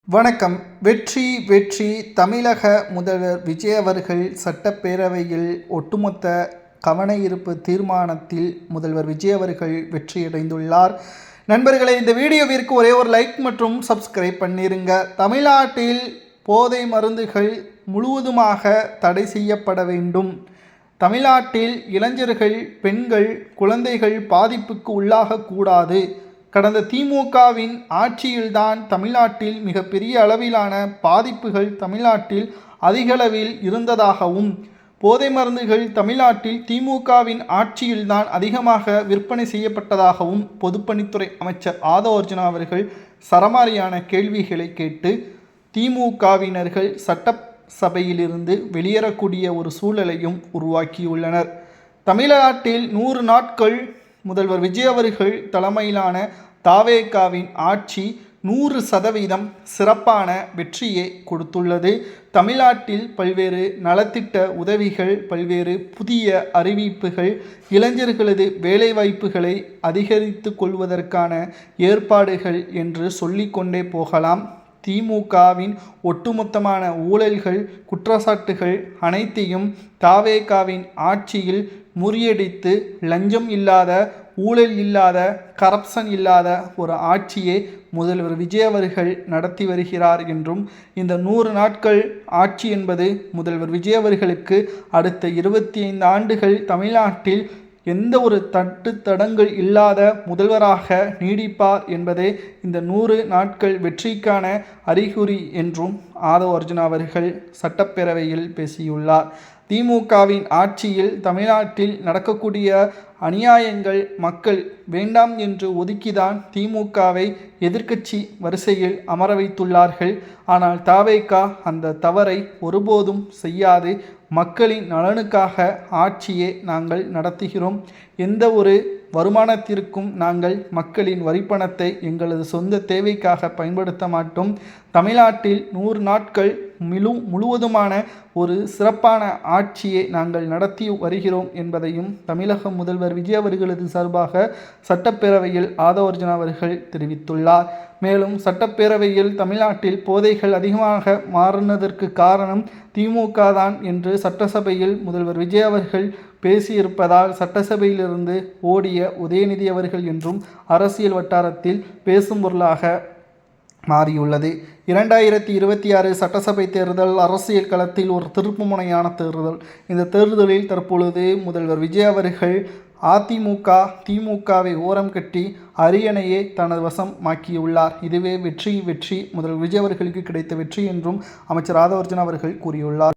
வணக்கம். வெற்றி வெற்றி தமிழக முதல்வர் விஜய் அவர்கள் சட்டப்பேரவையில் ஒட்டுமொத்த கவனஈர்ப்பு தீர்மானத்தில் முதல்வர் விஜய் அவர்கள் வெற்றியடைந்துள்ளார். நண்பர்களே, இந்த வீடியோவிற்கு ஒரே ஒரு லைக் மற்றும் சப்ஸ்கிரைப் பண்ணிருங்க. தமிழ்நாட்டில் போதை மருந்துகள் முழுவதுமாக தடை செய்யப்பட வேண்டும். தமிழ்நாட்டில் இளைஞர்கள், பெண்கள், குழந்தைகள் பாதிப்புக்கு உள்ளாகக்கூடாது. கடந்த திமுகவின் ஆட்சியில்தான் தமிழ்நாட்டில் மிகப்பெரிய அளவிலான பாதிப்புகள் தமிழ்நாட்டில் அதிகளவில் இருந்ததாகவும், போதை மருந்துகள் தமிழ்நாட்டில் திமுகவின் ஆட்சியில்தான் அதிகமாக விற்பனை செய்யப்பட்டதாகவும் பொதுப்பணித்துறை அமைச்சர் ஆதவ் அர்ஜுனா அவர்கள் சரமாரியான கேள்விகளை கேட்டு திமுகவினர்கள் சட்டசபையிலிருந்து வெளியேறக்கூடிய ஒரு சூழலையும் உருவாக்கியுள்ளனர். தமிழ்நாட்டில் 100 நாட்கள் முதல்வர் விஜய் அவர்கள் தலைமையிலான தாவேகாவின் ஆட்சி 100% சிறப்பான வெற்றியை கொடுத்துள்ளது. தமிழ்நாட்டில் பல்வேறு நலத்திட்ட உதவிகள், பல்வேறு புதிய அறிவிப்புகள், இளைஞர்களது வேலைவாய்ப்புகளை அதிகரித்து கொள்வதற்கான ஏற்பாடுகள் என்று சொல்லிக்கொண்டே போகலாம். திமுகவின் ஒட்டுமொத்தமான ஊழல்கள், குற்றச்சாட்டுகள் அனைத்தையும் தாவேகாவின் ஆட்சியில் முறியடித்து லஞ்சம் இல்லாத, ஊழல் இல்லாத, கரப்ஷன் இல்லாத ஒரு ஆட்சியை முதல்வர் விஜய் அவர்கள் நடத்தி வருகிறார் என்றும், இந்த 100 நாட்கள் ஆட்சி என்பது முதல்வர் விஜய் அவர்களுக்கு அடுத்த 25 ஆண்டுகள் தமிழ்நாட்டில் எந்த ஒரு தடங்கள் இல்லாத முதல்வராக நீடிப்பார் என்பதே இந்த 100 நாட்கள் வெற்றிக்கான அறிகுறி என்றும் ஆதவ் அர்ஜுனா அவர்கள் சட்டப்பேரவையில் பேசியுள்ளார். திமுகவின் ஆட்சியில் தமிழ்நாட்டில் நடக்கக்கூடிய அநியாயங்கள் மக்கள் வேண்டாம் என்று ஒதுக்கிதான் திமுகவை எதிர்க்கட்சி வரிசையில் அமர வைத்துள்ளார்கள். ஆனால் தாவேகா அந்த தவறை ஒருபோதும் செய்யாது. மக்களின் நலனுக்காக ஆட்சியை நாங்கள் நடத்துகிறோம். எந்த ஒரு வருமானத்திற்கும் நாங்கள் மக்களின் வரிப்பணத்தை எங்களது சொந்த தேவைக்காக பயன்படுத்த மாட்டோம். தமிழ்நாட்டில் 100 நாட்கள் முழுவதுமான ஒரு சிறப்பான ஆட்சியை நாங்கள் நடத்தி வருகிறோம் என்பதையும் தமிழக முதல்வர் விஜய் அவர்களது சார்பாக சட்டப்பேரவையில் ஆதவ் அர்ஜுனா அவர்கள் தெரிவித்துள்ளார். மேலும் சட்டப்பேரவையில் தமிழ்நாட்டில் போதைகள் அதிகமாக மாறினதற்கு காரணம் திமுக தான் என்று சட்டசபையில் முதல்வர் விஜய் அவர்கள் பேசியிருப்பதால் சட்டசபையிலிருந்து ஓடிய உதயநிதி அவர்கள் என்றும் அரசியல் வட்டாரத்தில் பேசும் பொருளாக மாறியுள்ளது. 2026 சட்டசபை தேர்தல் அரசியல் களத்தில் ஒரு திருப்புமுனையான தேர்தல். இந்த தேர்தலில் தற்பொழுது முதல்வர் விஜய் அவர்கள் அதிமுக, திமுகவை ஓரம் கட்டி அரியணையை தனது வசம் மாக்கியுள்ளார். இதுவே வெற்றி முதல்வர் விஜய் அவர்களுக்கு கிடைத்த வெற்றி என்றும் அமைச்சர் ஆதவ் அர்ஜுனா அவர்கள் கூறியுள்ளார்.